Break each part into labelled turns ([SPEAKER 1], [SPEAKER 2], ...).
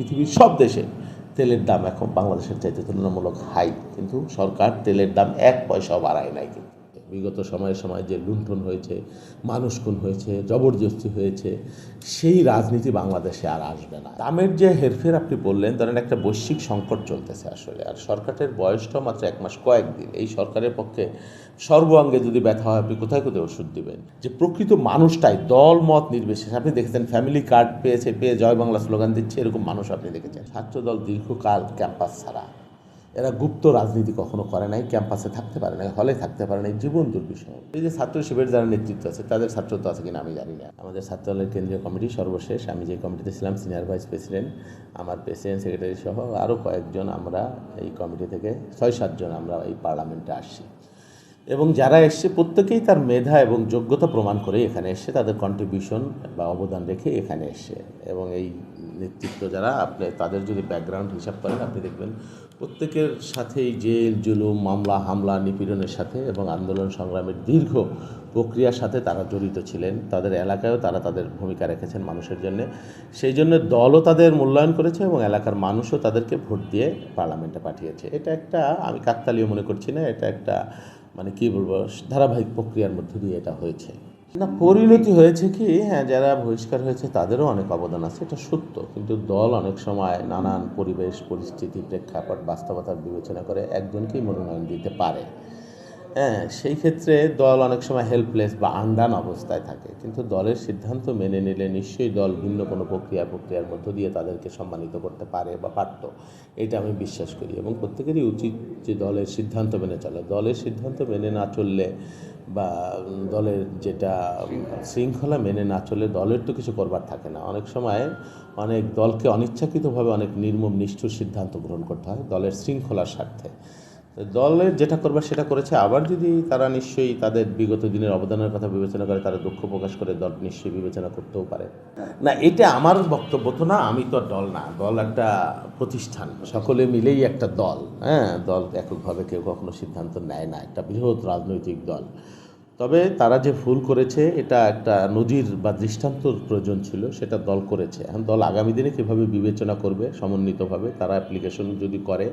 [SPEAKER 1] পৃথিবীর সব দেশে তেলের দাম এখন বাংলাদেশের চাইতে তুলনামূলক হাই, কিন্তু সরকার তেলের দাম 1 পয়সাও বাড়ায় নাই। কিন্তু বিগত সময়ে যে লুণ্ঠন হয়েছে, মানুষ খুন হয়েছে, জবরদস্তি হয়েছে, সেই রাজনীতি বাংলাদেশে আর আসবে না। দামের যে হেরফের আপনি বললেন, ধরেন একটা বৈশ্বিক সংকট চলতেছে আসলে, আর সরকারের বয়সটাও মাত্র 1 মাস কয়েকদিন। এই সরকারের পক্ষে সর্বাঙ্গে যদি ব্যথা হয়, আপনি কোথায় কোথায় ওষুধ দিবেন? যে প্রকৃত মানুষটাই দল মত নির্বিশেষে, আপনি দেখেছেন ফ্যামিলি কার্ড পেয়ে জয় বাংলা স্লোগান দিচ্ছে, এরকম মানুষ আপনি দেখেছেন। ছাত্রদল দীর্ঘকাল ক্যাম্পাস ছাড়া, এরা গুপ্ত রাজনীতি কখনো করে নাই, ক্যাম্পাসে থাকতে পারে নাই, হলে থাকতে পারে নাই, জীবন দুর্বিষহ। এই যে ছাত্র শিবির যারা নেতৃত্ব আছে, তাদের ছাত্রত্ব আছে কিনা আমি জানি না। আমাদের ছাত্রদলের কেন্দ্রীয় কমিটি সর্বশেষ, আমি যে কমিটিতে ছিলাম সিনিয়র ভাইস প্রেসিডেন্ট, আমার প্রেসিডেন্ট সেক্রেটারি সহ আরও কয়েকজন, আমরা এই কমিটি থেকে 6-7 জন আমরা এই পার্লামেন্টে আসছি, এবং যারা এসছে প্রত্যেকেই তার মেধা এবং যোগ্যতা প্রমাণ করে এখানে এসছে, তাদের কন্ট্রিবিউশন বা অবদান রেখে এখানে এসছে। এবং এই নেতৃত্ব যারা, আপনি তাদের যদি ব্যাকগ্রাউন্ড হিসাব করেন, আপনি দেখবেন প্রত্যেকের সাথেই জেল জুলুম, মামলা হামলা, নিপীড়নের সাথে এবং আন্দোলন সংগ্রামের দীর্ঘ প্রক্রিয়ার সাথে তারা জড়িত ছিলেন। তাদের এলাকায়ও তারা তাদের ভূমিকা রেখেছেন মানুষের জন্যে। সেই জন্য দলও তাদের মূল্যায়ন করেছে এবং এলাকার মানুষও তাদেরকে ভোট দিয়ে পার্লামেন্টে পাঠিয়েছে। এটা একটা, আমি কাকতালীয় মনে করছি না, এটা একটা মানে কী বলবো, ধারাবাহিক প্রক্রিয়ার মধ্যে দিয়ে এটা হয়েছে। না, পরিণতি হয়েছে কি, হ্যাঁ, যারা বহিষ্কার হয়েছে তাদেরও অনেক অবদান আছে, এটা সত্য। কিন্তু দল অনেক সময় নানান পরিবেশ পরিস্থিতি প্রেক্ষাপট বাস্তবতার বিবেচনা করে একজনকেই মনোনয়ন দিতে পারে। হ্যাঁ, সেই ক্ষেত্রে দল অনেক সময় হেল্পলেস বা আনডান অবস্থায় থাকে। কিন্তু দলের সিদ্ধান্ত মেনে নিলে নিশ্চয়ই দল ভিন্ন কোনো প্রক্রিয়ার মধ্য দিয়ে তাদেরকে সম্মানিত করতে পারে বা পারত, এটা আমি বিশ্বাস করি। এবং প্রত্যেকেরই উচিত যে দলের সিদ্ধান্ত মেনে চলে। দলের সিদ্ধান্ত মেনে না চললে বা দলের যেটা শৃঙ্খলা মেনে না চলে, দলের তো কিছু করবার থাকে না। অনেক সময় অনেক দলকে অনিচ্ছাকৃতভাবে অনেক নির্মম নিষ্ঠুর সিদ্ধান্ত গ্রহণ করতে হয় দলের শৃঙ্খলার স্বার্থে। দলের যেটা করবার সেটা করেছে। আবার যদি তারা নিশ্চয়ই তাদের বিগত দিনের অবদানের কথা বিবেচনা করে, তারা দুঃখ প্রকাশ করে, দল নিশ্চয়ই বিবেচনা করতেও পারে। না, এটা আমার বক্তব্য তো না, আমি তো দল না, দল একটা প্রতিষ্ঠান, সকলে মিলেই একটা দল। হ্যাঁ, দল এককভাবে কেউ কখনো সিদ্ধান্ত নেয় না, একটা বৃহৎ রাজনৈতিক দল। তবে তারা যে ভুল করেছে, এটা একটা নজির বা দৃষ্টান্তর প্রয়োজন ছিল, সেটা দল করেছে। এখন দল আগামী দিনে কীভাবে বিবেচনা করবে সমন্বিতভাবে, তারা অ্যাপ্লিকেশন যদি করে,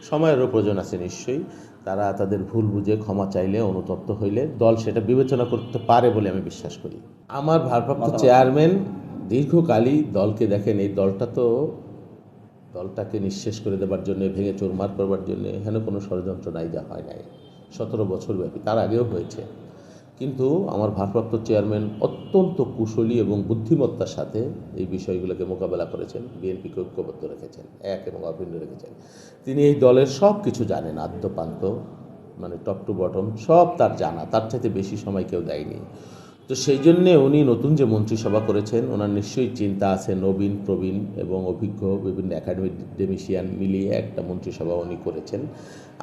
[SPEAKER 1] সময়েরও প্রয়োজন আছে নিশ্চয়ই, তারা তাদের ভুল বুঝে ক্ষমা চাইলে, অনুতপ্ত হইলে দল সেটা বিবেচনা করতে পারে বলে আমি বিশ্বাস করি। আমার ভারপ্রাপ্ত চেয়ারম্যান দীর্ঘকালই দলকে দেখেন, এই দলটাকে নিঃশেষ করে দেবার জন্য, ভেঙে চুরমার করবার জন্য এখানে কোনো ষড়যন্ত্র নাই, যা হয় নাই 17 বছর ব্যাপী, তার আগেও হয়েছে। কিন্তু আমার ভারপ্রাপ্ত চেয়ারম্যান অত্যন্ত কুশলী এবং বুদ্ধিমত্তার সাথে এই বিষয়গুলোকে মোকাবেলা করেছেন, বিএনপিকে ঐক্যবদ্ধ রেখেছেন, এক এবং অভিন্ন রেখেছেন। তিনি এই দলের সব কিছু জানেন, আদ্যপান্ত, মানে টপ টু বটম সব তার জানা, তার চাইতে বেশি সময় কেউ দেয়নি। তো সেই জন্যে উনি নতুন যে মন্ত্রিসভা করেছেন, ওনার নিশ্চয়ই চিন্তা আছে, নবীন প্রবীণ এবং অভিজ্ঞ বিভিন্ন একাডেমিশিয়ান মিলিয়ে একটা মন্ত্রিসভা উনি করেছেন।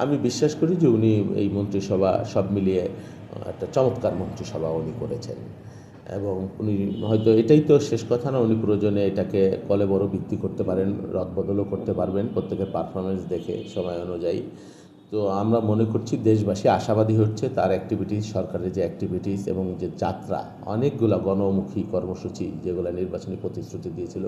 [SPEAKER 1] আমি বিশ্বাস করি যে উনি এই মন্ত্রিসভা সব মিলিয়ে একটা চমৎকার মন্ত্রিসভা উনি করেছেন। এবং উনি হয়তো এটাই তো শেষ কথা না, উনি প্রয়োজনে এটাকে কলে বড় ভিত্তি করতে পারেন, রদবদলও করতে পারবেন প্রত্যেকের পারফরমেন্স দেখে সময় অনুযায়ী। তো আমরা মনে করছি দেশবাসী আশাবাদী হচ্ছে, তার অ্যাক্টিভিটিস, সরকারের যে অ্যাক্টিভিটিস এবং যে যাত্রা, অনেকগুলো গণমুখী কর্মসূচি যেগুলো নির্বাচনী প্রতিশ্রুতি দিয়েছিল,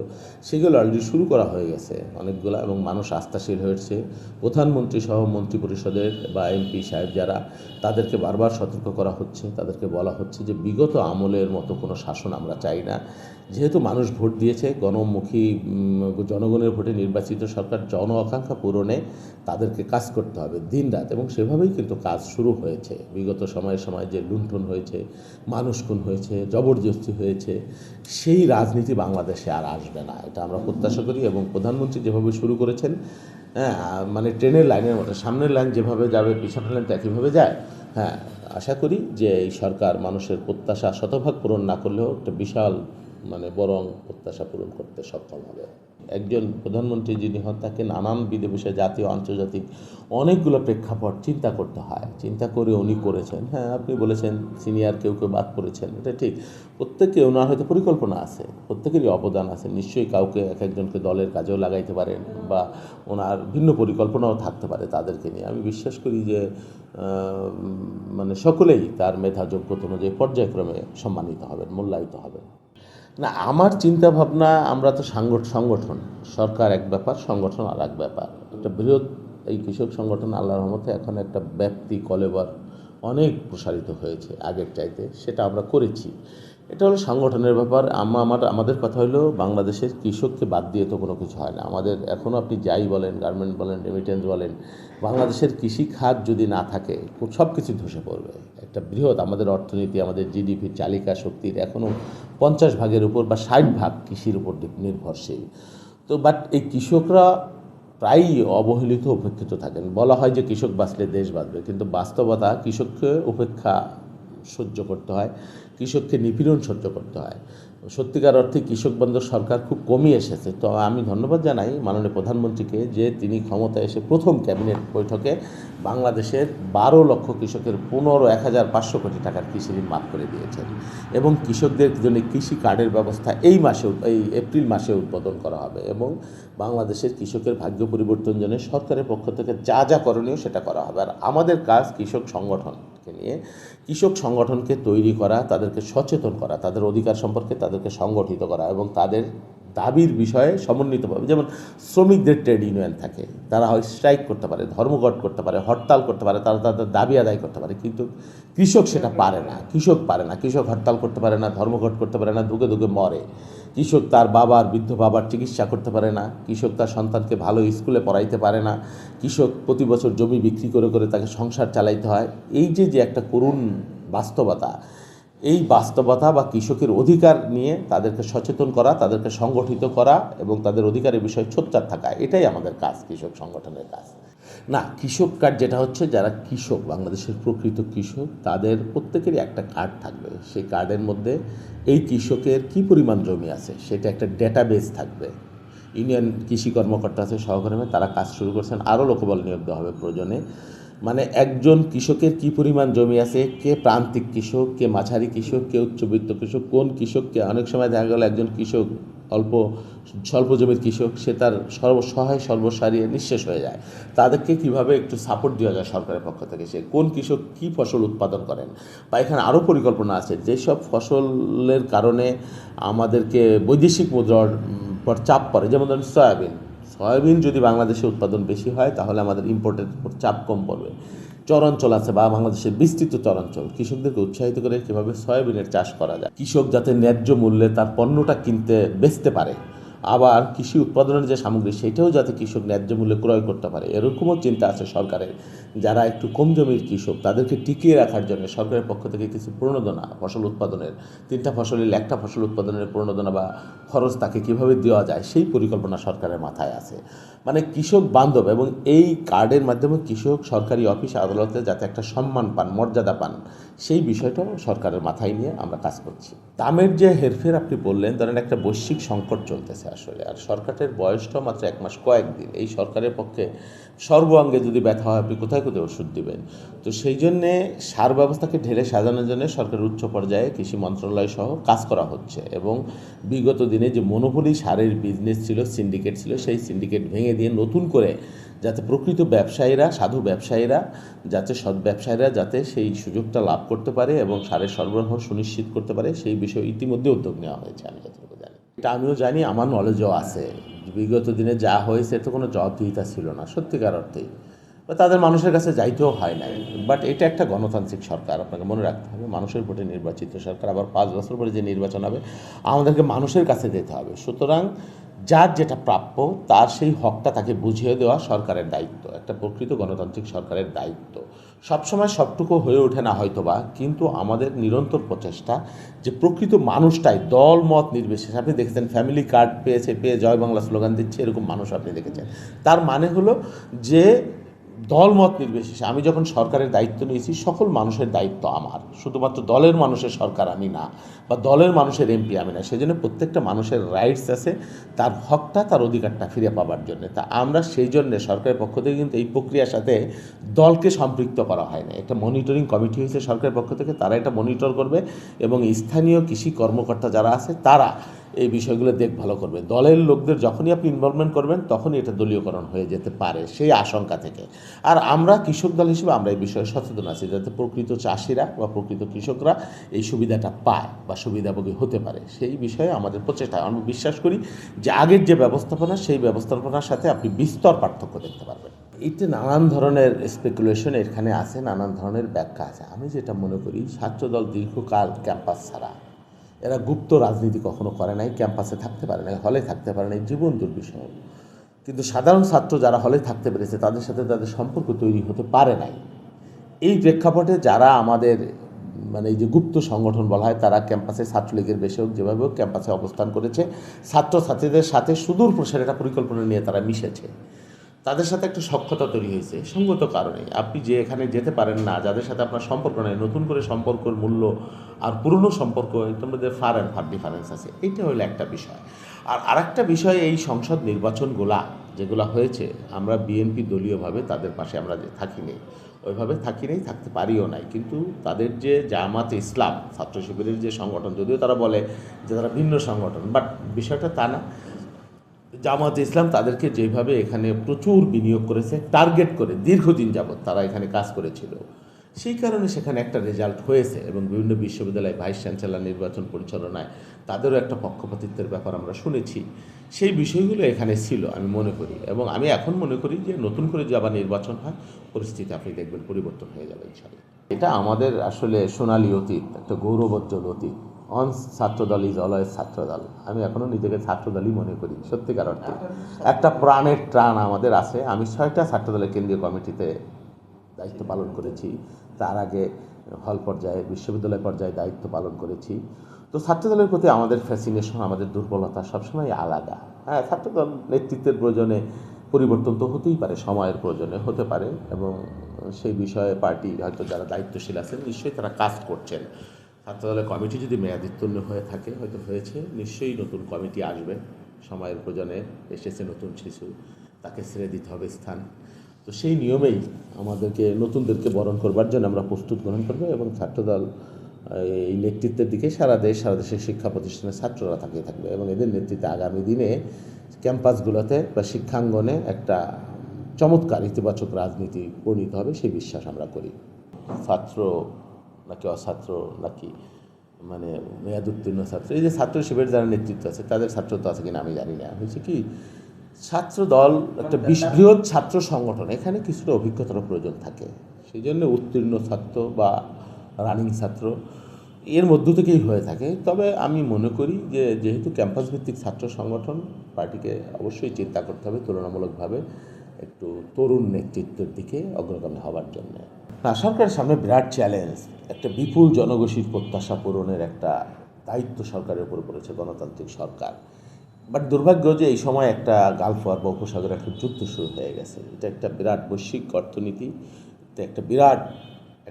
[SPEAKER 1] সেগুলো অলরেডি শুরু করা হয়ে গেছে অনেকগুলো, এবং মানুষ আস্থাশীল হয়েছে। প্রধানমন্ত্রী সহ মন্ত্রী পরিষদের বা এমপি সাহেব যারা, তাদেরকে বারবার সতর্ক করা হচ্ছে, তাদেরকে বলা হচ্ছে যে বিগত আমলের মতো কোনো শাসন আমরা চাই না। যেহেতু মানুষ ভোট দিয়েছে, গণমুখী জনগণের ভোটে নির্বাচিত সরকার, জন আকাঙ্ক্ষা পূরণে তাদেরকে কাজ করতে হবে দিনরাত, এবং সেভাবেই কিন্তু কাজ শুরু হয়েছে। বিগত সময়ে যে লুণ্ঠন হয়েছে, মানুষ খুন হয়েছে, জবরদস্তি হয়েছে, সেই রাজনীতি বাংলাদেশে আর আসবে না, এটা আমরা প্রত্যাশা করি। এবং প্রধানমন্ত্রী যেভাবে শুরু করেছেন, হ্যাঁ, মানে ট্রেনের লাইনের মতো, সামনের লাইন যেভাবে যাবে পিছনের লাইন তো একইভাবে যায়। হ্যাঁ, আশা করি যে এই সরকার মানুষের প্রত্যাশা শতভাগ পূরণ না করলেও একটা বিশাল মানে বরং প্রত্যাশা পূরণ করতে সক্ষম হবে। একজন প্রধানমন্ত্রী যিনি হন, তাকে নানান বিধি বিষয়ে জাতীয় আন্তর্জাতিক অনেকগুলো প্রেক্ষাপট চিন্তা করতে হয়, চিন্তা করে উনি করেছেন। হ্যাঁ, আপনি বলেছেন সিনিয়র কেউ বাদ করেছেন, এটা ঠিক। প্রত্যেকে, ওনার হয়তো পরিকল্পনা আছে, প্রত্যেকেরই অবদান আছে নিশ্চয়ই, কাউকে এক একজনকে দলের কাজেও লাগাইতে পারেন বা ওনার ভিন্ন পরিকল্পনাও থাকতে পারে তাদেরকে নিয়ে। আমি বিশ্বাস করি যে মানে সকলেই তার মেধা যোগ্যতা অনুযায়ী পর্যায়ক্রমে সম্মানিত হবেন, মূল্যায়িত হবেন। না, আমার চিন্তা ভাবনা, আমরা তো সংগঠন, সরকার এক ব্যাপার, সংগঠন আর এক ব্যাপার। একটা বৃহৎ এই কৃষক সংগঠন আল্লাহর রহমতে এখন একটা ব্যাপ্তি কলেবর অনেক প্রসারিত হয়েছে আগের চাইতে, সেটা আমরা করেছি। এটা হলো সংগঠনের ব্যাপার। আমাদের কথা হলো বাংলাদেশের কৃষককে বাদ দিয়ে তো কোনো কিছু হয় না। আমাদের এখনও আপনি যাই বলেন, গার্মেন্ট বলেন, রেমিটেন্স বলেন, বাংলাদেশের কৃষি খাত যদি না থাকে সব কিছু ধসে পড়বে। একটা বৃহৎ আমাদের অর্থনীতি, আমাদের জিডিপির চালিকা শক্তির এখনও 50 ভাগের উপর বা 60 ভাগ কৃষির উপর নির্ভরশীল। তো বাট এই কৃষকরা প্রায়ই অবহেলিত, উপেক্ষিত থাকেন। বলা হয় যে কৃষক বাঁচলে দেশ বাঁচবে, কিন্তু বাস্তবতা কৃষককে উপেক্ষা সহ্য করতে হয়, কৃষককে নিপীড়ন সহ্য করতে হয়। সত্যিকার অর্থে কৃষক বান্ধব সরকার খুব কমই এসেছে। তো আমি ধন্যবাদ জানাই মাননীয় প্রধানমন্ত্রীকে যে তিনি ক্ষমতায় এসে প্রথম ক্যাবিনেট বৈঠকে বাংলাদেশের 12 লক্ষ কৃষকের 1,500 কোটি টাকার কৃষি ঋণ মাফ করে দিয়েছেন, এবং কৃষকদের জন্য কৃষি কার্ডের ব্যবস্থা এই এপ্রিল মাসে উদ্বোধন করা হবে, এবং বাংলাদেশের কৃষকের ভাগ্য পরিবর্তন জন্য সরকারের পক্ষ থেকে যা যা করণীয় সেটা করা হবে। আর আমাদের কাজ কৃষক সংগঠনকে নিয়ে, কৃষক সংগঠনকে তৈরি করা, তাদেরকে সচেতন করা, তাদের অধিকার সম্পর্কে তাদেরকে সংগঠিত করা, এবং তাদের দাবির বিষয়ে সমন্বিতভাবে, যেমন শ্রমিকদের ট্রেড ইউনিয়ন থাকে, তারা হয় স্ট্রাইক করতে পারে, ধর্মঘট করতে পারে, হরতাল করতে পারে, তারা তাদের দাবি আদায় করতে পারে, কিন্তু কৃষক সেটা পারে না। কৃষক হরতাল করতে পারে না, ধর্মঘট করতে পারে না, ধুকে ধুকে মরে। কৃষক তার বৃদ্ধ বাবার চিকিৎসা করতে পারে না, কৃষক তার সন্তানকে ভালো স্কুলে পড়াইতে পারে না, কৃষক প্রতি বছর জমি বিক্রি করে করে তাকে সংসার চালাইতে হয়। এই যে একটা করুণ বাস্তবতা, এই বাস্তবতা বা কৃষকের অধিকার নিয়ে তাদেরকে সচেতন করা, তাদেরকে সংগঠিত করা, এবং তাদের অধিকারের বিষয়ে সোচ্চার থাকা, এটাই আমাদের কাজ, কৃষক সংগঠনের কাজ। না, কৃষক কার্ড যেটা হচ্ছে, যারা কৃষক, বাংলাদেশের প্রকৃত কৃষক, তাদের প্রত্যেকেরই একটা কার্ড থাকবে। সেই কার্ডের মধ্যে এই কৃষকের কী পরিমাণ জমি আছে সেটা একটা ডেটাবেস থাকবে। ইউনিয়ন কৃষি কর্মকর্তা আছে, সহকর্মী, তারা কাজ শুরু করছেন। আরও লোকবল নিয়োগ দেওয়া হবে প্রয়োজনে। মানে একজন কৃষকের কী পরিমাণ জমি আছে, কে প্রান্তিক কৃষক, কে মাঝারি কৃষক, কে উচ্চবিত্ত কৃষক, কোন কৃষককে, অনেক সময় দেখা গেল একজন কৃষক স্বল্প জমির কৃষক, সে তার সর্বসহায় সর্বসারিয়ে নিঃশেষ হয়ে যায়। তাদেরকে কিভাবে একটু সাপোর্ট দেওয়া যায় সরকারের পক্ষ থেকে, সে কোন কৃষক কী ফসল উৎপাদন করেন, বা এখানে আরও পরিকল্পনা আছে যেসব ফসলের কারণে আমাদেরকে বৈদেশিক মুদ্রার পর চাপ পড়ে, যেমন ধরুন সয়াবিন যদি বাংলাদেশে উৎপাদন বেশি হয় তাহলে আমাদের ইম্পোর্টের উপর চাপ কম পড়বে। চরাঞ্চল আছে বা বাংলাদেশের বিস্তৃত চরাঞ্চল, কৃষকদেরকে উৎসাহিত করে কীভাবে সয়াবিনের চাষ করা যায়, কৃষক যাতে ন্যায্য মূল্যে তার পণ্যটা বেচতে পারে, আবার কৃষি উৎপাদনের যে সামগ্রী সেটাও যাতে কৃষক ন্যায্য মূল্যে ক্রয় করতে পারে, এরকমও চিন্তা আছে সরকারের। যারা একটু কম জমির কৃষক তাদেরকে টিকিয়ে রাখার জন্য সরকারের পক্ষ থেকে কিছু প্রণোদনা, ফসল উৎপাদনের 3টা ফসলের 1টা ফসল উৎপাদনের প্রণোদনা বা খরচ তাকে কীভাবে দেওয়া যায়, সেই পরিকল্পনা সরকারের মাথায় আছে। মানে কৃষক বান্ধব, এবং এই কার্ডের মাধ্যমে কৃষক সরকারি অফিস আদালতে যাতে একটা সম্মান পান, মর্যাদা পান, সেই বিষয়টাও সরকারের মাথায় নিয়ে আমরা কাজ করছি। দামের যে হেরফের আপনি বললেন, ধরেন একটা বৈশ্বিক সংকট চলতেছে আসলে, আর সরকারের বয়সটাও মাত্র 1 মাস কয়েকদিন। এই সরকারের পক্ষে সর্বাঙ্গে যদি ব্যথা হয় আপনি কোথায় কোথায় ওষুধ দিবেন? তো সেই জন্যে সার ব্যবস্থাকে ঢেলে সাজানোর জন্য সরকারের উচ্চ পর্যায়ে কৃষি মন্ত্রণালয় সহ কাজ করা হচ্ছে, এবং বিগত দিনে যে মনোপলি সারের বিজনেস ছিল, সিন্ডিকেট ছিল, সেই সিন্ডিকেট ভেঙে দিয়ে নতুন করে যাতে প্রকৃত ব্যবসায়ীরা, সাধু ব্যবসায়ীরা, যাতে সৎ ব্যবসায়ীরা যাতে সেই সুযোগটা লাভ করতে পারে এবং সারের সরবরাহ সুনিশ্চিত করতে পারে, সেই বিষয়ে ইতিমধ্যে উদ্যোগ নেওয়া হয়েছে। আমি যতটুকু জানি, এটা আমিও জানি, আমার নলেজও আছে। বিগত দিনে যা হয়েছে তো কোনো জবাবদিহিতা ছিল না সত্যিকার অর্থেই, বা তাদের মানুষের কাছে যাইতেও হয় নাই। বাট এটা একটা গণতান্ত্রিক সরকার, আপনাকে মনে রাখতে হবে, মানুষের ভোটে নির্বাচিত সরকার। আবার 5 বছর পরে যে নির্বাচন হবে আমাদেরকে মানুষের কাছে যেতে হবে। সুতরাং যার যেটা প্রাপ্য তার সেই হকটা তাকে বুঝিয়ে দেওয়া সরকারের দায়িত্ব, একটা প্রকৃত গণতান্ত্রিক সরকারের দায়িত্ব। সবসময় সবটুকু হয়ে ওঠে না হয়তোবা, কিন্তু আমাদের নিরন্তর প্রচেষ্টা যে প্রকৃত মানুষটাই, দল মত নির্বিশেষে, আপনি দেখেছেন ফ্যামিলি কার্ড পেয়ে জয় বাংলা স্লোগান দিচ্ছে, এরকম মানুষ আপনি দেখেছেন। তার মানে হলো যে দলমত নির্বিশেষে আমি যখন সরকারের দায়িত্ব নিয়েছি, সকল মানুষের দায়িত্ব আমার, শুধুমাত্র দলের মানুষের সরকার আমি না, বা দলের মানুষের এমপি আমি না। সেজন্য প্রত্যেকটা মানুষের রাইটস আছে তার হকটা, তার অধিকারটা ফিরে পাওয়ার জন্য। তা আমরা সেই জন্য সরকারের পক্ষ থেকে কিন্তু এই প্রক্রিয়ার সাথে দলকে সম্পৃক্ত করা হয় না। একটা মনিটরিং কমিটি হয়েছে সরকারের পক্ষ থেকে, তারা এটা মনিটর করবে, এবং স্থানীয় কৃষি কর্মকর্তা যারা আছে তারা এই বিষয়গুলো দেখভাল করবে। দলের লোকদের যখনই আপনি ইনভলভমেন্ট করবেন তখনই এটা দলীয়করণ হয়ে যেতে পারে, সেই আশঙ্কা থেকে। আর আমরা কৃষক দল হিসেবে আমরা এই বিষয়ে সচেতন আছি, যাতে প্রকৃত চাষিরা বা প্রকৃত কৃষকরা এই সুবিধাটা পায় বা সুবিধাভোগী হতে পারে, সেই বিষয়ে আমাদের প্রচেষ্টা। আমি বিশ্বাস করি যে আগের যে ব্যবস্থাপনা, সেই ব্যবস্থাপনার সাথে আপনি বিস্তর পার্থক্য দেখতে পারবেন। এতে নানান ধরনের স্পেকুলেশন এখানে আছে, নানান ধরনের ব্যাখ্যা আছে। আমি যেটা মনে করি, ছাত্রদল দীর্ঘকাল ক্যাম্পাস ছাড়া, এরা গুপ্ত রাজনীতি কখনো করে নাই, ক্যাম্পাসে থাকতে পারে নাই, হলে থাকতে পারে নাই, জীবন দুর্বিষহ। কিন্তু সাধারণ ছাত্র যারা হলে থাকতে পেরেছে, তাদের সাথে তাদের সম্পর্ক তৈরি হতে পারে নাই। এই প্রেক্ষাপটে যারা আমাদের মানে এই যে গুপ্ত সংগঠন বলা হয়, তারা ক্যাম্পাসে ছাত্রলীগের বেশি হোক যেভাবে হোক ক্যাম্পাসে অবস্থান করেছে, ছাত্রছাত্রীদের সাথে সুদূর প্রসারের একটা পরিকল্পনা নিয়ে তারা মিশেছে, তাদের সাথে একটা সখ্যতা তৈরি হয়েছে সঙ্গত কারণে। আপনি যে এখানে যেতে পারেন না, যাদের সাথে আপনার সম্পর্ক নেই, নতুন করে সম্পর্কের মূল্য আর পুরনো সম্পর্ক, এটার মধ্যে ফার ডিফারেন্স আছে। এইটা হলো একটা বিষয়। আর আরেকটা বিষয়, এই সংসদ নির্বাচনগুলা যেগুলো হয়েছে, আমরা বিএনপি দলীয়ভাবে তাদের পাশে আমরা যে থাকিনি, ওইভাবে থাকি নেই, থাকতে পারিও নাই। কিন্তু তাদের যে জামাতে ইসলাম ছাত্র শিবিরের যে সংগঠন, যদিও তারা বলে যে তারা ভিন্ন সংগঠন, বাট বিষয়টা তা না। জামাতে ইসলাম তাদেরকে যেভাবে এখানে প্রচুর বিনিয়োগ করেছে, টার্গেট করে দীর্ঘদিন যাবৎ তারা এখানে কাজ করেছিল, সেই কারণে সেখানে একটা রেজাল্ট হয়েছে। এবং বিভিন্ন বিশ্ববিদ্যালয়ে ভাইস চ্যান্সেলর নির্বাচন পরিচালনায় তাদেরও একটা পক্ষপাতিত্বের ব্যাপার আমরা শুনেছি। সেই বিষয়গুলো এখানে ছিল আমি মনে করি, এবং আমি এখন মনে করি যে নতুন করে যে আবার নির্বাচন হয়, পরিস্থিতি আপনি দেখবেন পরিবর্তন হয়ে যাবে ইনশাআল্লাহ। এটা আমাদের আসলে সোনালী অতীত, একটা গৌরবোজ্জ্বল অতীত। অনস ছাত্রদল ইজ অলওয়েজ ছাত্রদল। আমি এখনও নিজেকে ছাত্রদলই মনে করি সত্যিকার অর্থে। একটা প্রাণের টান আমাদের আছে। আমি 6টা ছাত্রদলের কেন্দ্রীয় কমিটিতে দায়িত্ব পালন করেছি, তার আগে হল পর্যায়ে, বিশ্ববিদ্যালয় পর্যায়ে দায়িত্ব পালন করেছি। তো ছাত্রদলের প্রতি আমাদের ফ্যাসিনেশন, আমাদের দুর্বলতা সবসময় আলাদা। হ্যাঁ, ছাত্রদল নেতৃত্বের প্রয়োজনে পরিবর্তন তো হতেই পারে, সময়ের প্রয়োজনে হতে পারে, এবং সেই বিষয়ে পার্টি হয়তো যারা দায়িত্বশীল আছেন নিশ্চয়ই তারা কাজ করছেন। ছাত্রদলের কমিটি যদি মেয়াদোত্তীর্ণ হয়ে থাকে, হয়তো হয়েছে, নিশ্চয়ই নতুন কমিটি আসবে, সময়ের প্রয়োজনে এসেছে নতুন শিশু, তাকে ছেড়ে দিতে হবে স্থান। তো সেই নিয়মেই আমাদেরকে নতুনদেরকে বরণ করবার জন্য আমরা প্রস্তুত গ্রহণ করবো, এবং ছাত্রদল এই নেতৃত্বের দিকে সারা দেশের শিক্ষা প্রতিষ্ঠানের ছাত্ররা তাকিয়ে থাকবে, এবং এদের নেতৃত্বে আগামী দিনে ক্যাম্পাসগুলোতে বা শিক্ষাঙ্গনে একটা চমৎকার ইতিবাচক রাজনীতি পরিণত হবে, সেই বিশ্বাস আমরা করি। ছাত্র নাকি অছাত্র, নাকি মানে মেয়াদোত্তীর্ণ ছাত্র, এই যে ছাত্র শিবিরের যারা নেতৃত্ব আছে তাদের ছাত্রত্ব আছে কিনা আমি জানি না। হয়েছে কি, ছাত্র দল একটা বৃহৎ ছাত্র সংগঠন, এখানে কিছুটা অভিজ্ঞতার প্রয়োজন থাকে। সেই জন্য উত্তীর্ণ ছাত্র বা রানিং ছাত্র এর মধ্য থেকেই হয়ে থাকে। তবে আমি মনে করি যে যেহেতু ক্যাম্পাস ভিত্তিক ছাত্র সংগঠন, পার্টিকে অবশ্যই চিন্তা করতে হবে তুলনামূলকভাবে একটু তরুণ নেতৃত্বের দিকে অগ্রগামী হবার জন্য। না, সরকারের সামনে বিরাট চ্যালেঞ্জ, একটা বিপুল জনগোষ্ঠীর প্রত্যাশা পূরণের একটা দায়িত্ব সরকারের উপর পড়েছে, গণতান্ত্রিক সরকার। বাট দুর্ভাগ্য যে এই সময় একটা গালফ ওয়ার বা উপসাগরে একটা যুদ্ধ শুরু হয়ে গেছে। এটা একটা বিরাট বৈশ্বিক অর্থনীতিতে একটা বিরাট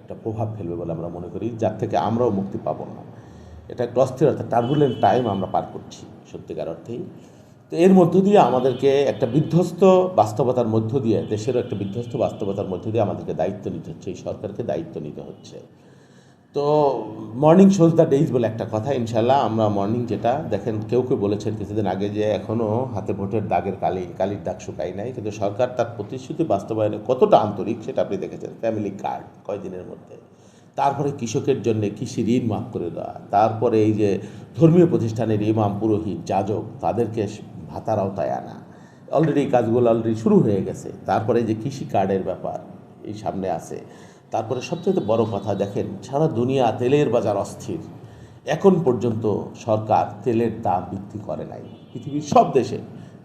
[SPEAKER 1] একটা প্রভাব ফেলবে বলে আমরা মনে করি, যার থেকে আমরাও মুক্তি পাবো না। এটা একটা অস্থিরতা, টার্বুলেন্ট টাইম আমরা পার করছি সত্যিকার অর্থেই। তো এর মধ্য দিয়ে আমাদেরকে একটা বিধ্বস্ত বাস্তবতার মধ্য দিয়ে, দেশেরও একটা বিধ্বস্ত বাস্তবতার মধ্য দিয়ে আমাদেরকে দায়িত্ব নিতে হচ্ছে, এই সরকারকে দায়িত্ব নিতে হচ্ছে। তো মর্নিং শোজ দ্য ডেইজ বলে একটা কথা, ইনশাল্লাহ আমরা মর্নিং যেটা দেখেন, কেউ বলেছেন কিছুদিন আগে যে এখনও হাতে ভোটের দাগের কালির দাগ শুকাই নাই, কিন্তু সরকার তার প্রতিশ্রুতি বাস্তবায়নে কতটা আন্তরিক সেটা আপনি দেখেছেন। ফ্যামিলি কার্ড কয়দিনের মধ্যে, তারপরে কৃষকের জন্য কৃষি ঋণ মাফ করে দেওয়া, তারপরে এই যে ধর্মীয় প্রতিষ্ঠানের ইমাম, পুরোহিত, যাজক তাদেরকে ভাতার আওতায় আনা, অলরেডি এই কাজগুলো অলরেডি শুরু হয়ে গেছে। তারপরে যে কৃষি কার্ডের ব্যাপার এই সামনে আছে। তারপরে সবচেয়ে বড় কথা, দেখেন সারা দুনিয়া তেলের বাজার অস্থির, এখন পর্যন্ত সরকার তেলের দাম বৃদ্ধি করে নাই। পৃথিবীর সব দেশে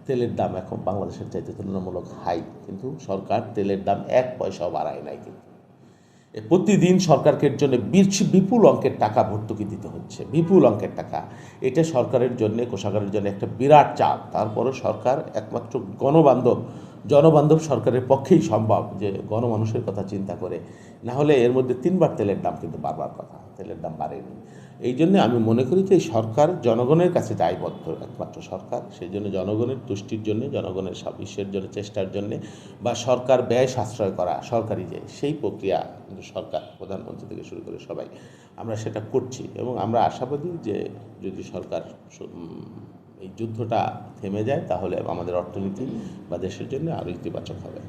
[SPEAKER 1] তেলের দাম এখন বাংলাদেশের চাইতে তুলনামূলক হাই, কিন্তু সরকার তেলের দাম 1 পয়সাও বাড়ায় নাই। কিন্তু প্রতিদিন সরকারকে জন্য বিপুল অঙ্কের টাকা ভর্তুকি দিতে হচ্ছে, বিপুল অঙ্কের টাকা। এটা সরকারের জন্য, কোষাগারের জন্য একটা বিরাট চাপ। তারপরে সরকার একমাত্র জনবান্ধব সরকারের পক্ষেই সম্ভব যে গণমানুষের কথা চিন্তা করে, না হলে এর মধ্যে 3বার তেলের দাম কিন্তু বাড়বার কথা, তেলের দাম বাড়েনি। এই জন্য আমি মনে করি যে এই সরকার জনগণের কাছে দায়বদ্ধ, একমাত্র সরকার। সেই জন্য জনগণের তুষ্টির জন্য, জনগণের সাবিষ্যের জন্য, চেষ্টার জন্যে, বা সরকার ব্যয় সাশ্রয় করা, সরকারি যে সেই প্রক্রিয়া কিন্তু সরকার, প্রধানমন্ত্রী থেকে শুরু করে সবাই আমরা সেটা করছি। এবং আমরা আশাবাদী যে যদি সরকার এই যুদ্ধটা থেমে যায়, তাহলে আমাদের অর্থনীতি বা দেশের জন্য আরও ইতিবাচক হবে।